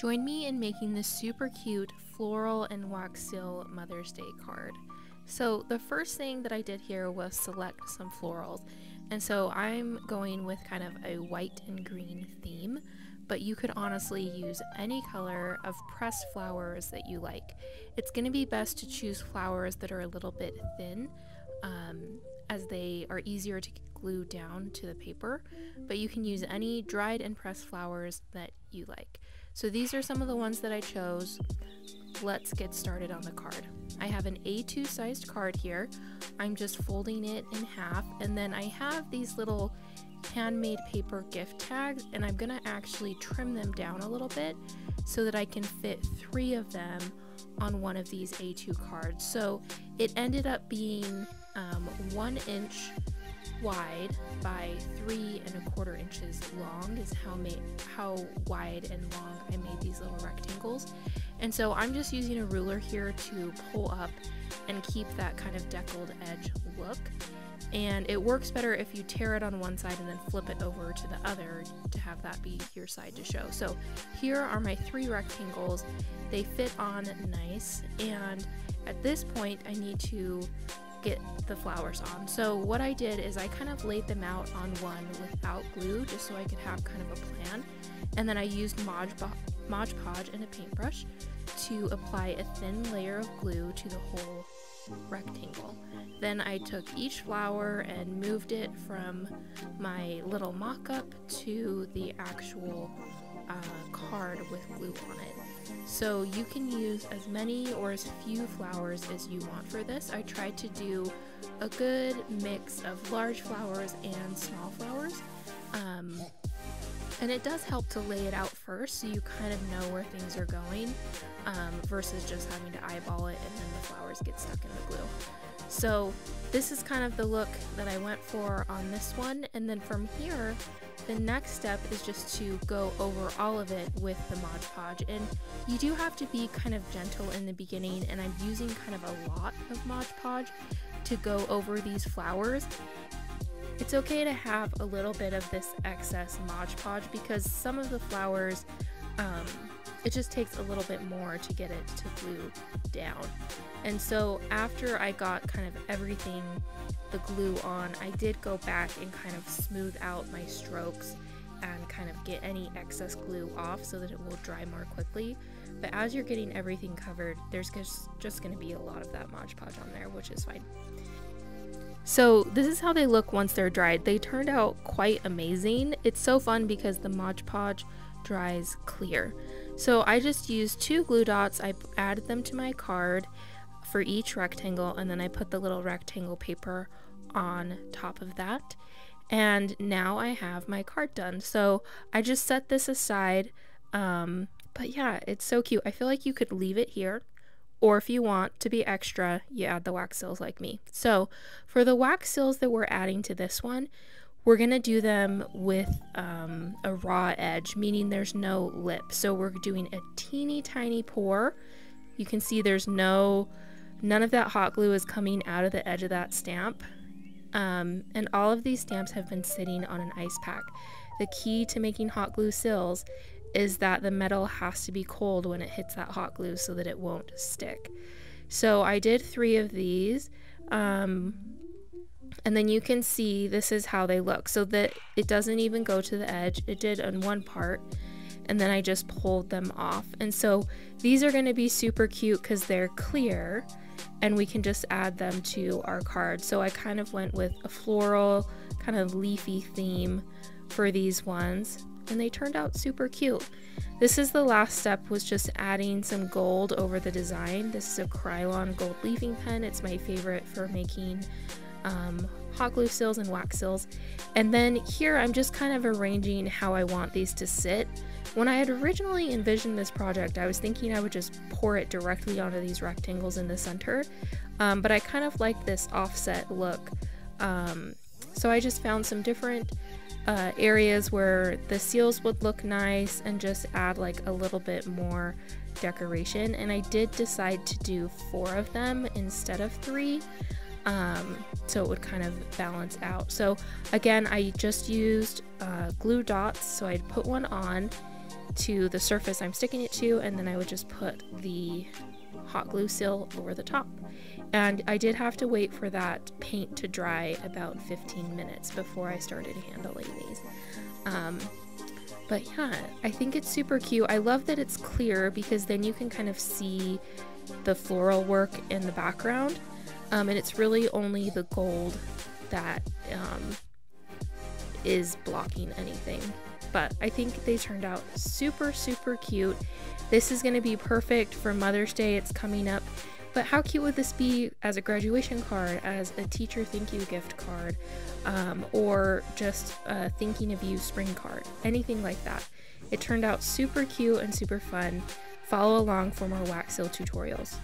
Join me in making this super cute floral and wax seal Mother's Day card. So the first thing that I did here was select some florals, and so I'm going with kind of a white and green theme, but you could honestly use any color of pressed flowers that you like. It's going to be best to choose flowers that are a little bit thin, as they are easier to glue down to the paper, but you can use any dried and pressed flowers that you like. So these are some of the ones that I chose. Let's get started on the card. I have an A2 sized card here. I'm just folding it in half, and then I have these little handmade paper gift tags, and I'm gonna actually trim them down a little bit so that I can fit 3 of them on one of these A2 cards. So it ended up being 1 inch wide by 3¼ inches long is how wide and long I made these little rectangles. And so I'm just using a ruler here to pull up and keep that kind of deckled edge look. And it works better if you tear it on one side and then flip it over to the other to have that be your side to show. So here are my 3 rectangles. They fit on nice, and at this point I need to get the flowers on. So what I did is I kind of laid them out on one without glue just so I could have kind of a plan, and then I used Modge Podge and a paintbrush to apply a thin layer of glue to the whole rectangle. Then I took each flower and moved it from my little mock-up to the actual card with glue on it. So you can use as many or as few flowers as you want for this. I tried to do a good mix of large flowers and small flowers. And it does help to lay it out first so you kind of know where things are going, versus just having to eyeball it and then the flowers get stuck in the glue. So this is kind of the look that I went for on this one, and then from here the next step is just to go over all of it with the Modge Podge. And you do have to be kind of gentle in the beginning, and I'm using kind of a lot of Modge Podge to go over these flowers. It's okay to have a little bit of this excess Modge Podge because some of the flowers, it just takes a little bit more to get it to glue down. And so after I got kind of everything, the glue on, I did go back and kind of smooth out my strokes and kind of get any excess glue off so that it will dry more quickly. But as you're getting everything covered, there's just going to be a lot of that Modge Podge on there, which is fine. So this is how they look once they're dried. They turned out quite amazing. It's so fun because the Modge Podge dries clear. So I just used 2 glue dots. I added them to my card for each rectangle, and then I put the little rectangle paper on top of that, and now I have my card done. So I just set this aside, but yeah, it's so cute. I feel like you could leave it here, or if you want to be extra, you add the wax seals like me. So for the wax seals that we're adding to this one, we're gonna do them with a raw edge, meaning there's no lip. So we're doing a teeny tiny pour. You can see there's none of that hot glue is coming out of the edge of that stamp. And all of these stamps have been sitting on an ice pack. The key to making hot glue seals is that the metal has to be cold when it hits that hot glue so that it won't stick. So I did 3 of these, and then you can see this is how they look, so that it doesn't even go to the edge. It did on one part, and then I just pulled them off. And so these are going to be super cute because they're clear, and we can just add them to our card. So I kind of went with a floral, kind of leafy theme for these ones, and they turned out super cute. This is the last step, was just adding some gold over the design. This is a Krylon gold leafing pen. It's my favorite for making hot glue seals and wax seals. And then here I'm just kind of arranging how I want these to sit. When I had originally envisioned this project, I was thinking I would just pour it directly onto these rectangles in the center, but I kind of like this offset look. So I just found some different areas where the seals would look nice and just add like a little bit more decoration. And I did decide to do 4 of them instead of 3. So it would kind of balance out. So again, I just used glue dots. So I'd put one on, to the surface I'm sticking it to, and then I would just put the hot glue seal over the top. And I did have to wait for that paint to dry about 15 minutes before I started handling these. But yeah, I think it's super cute. I love that it's clear because then you can kind of see the floral work in the background. And it's really only the gold that is blocking anything. But I think they turned out super, super cute. This is going to be perfect for Mother's Day. It's coming up. But how cute would this be as a graduation card, as a teacher thank you gift card, or just a thinking of you spring card, anything like that. It turned out super cute and super fun. Follow along for more wax seal tutorials.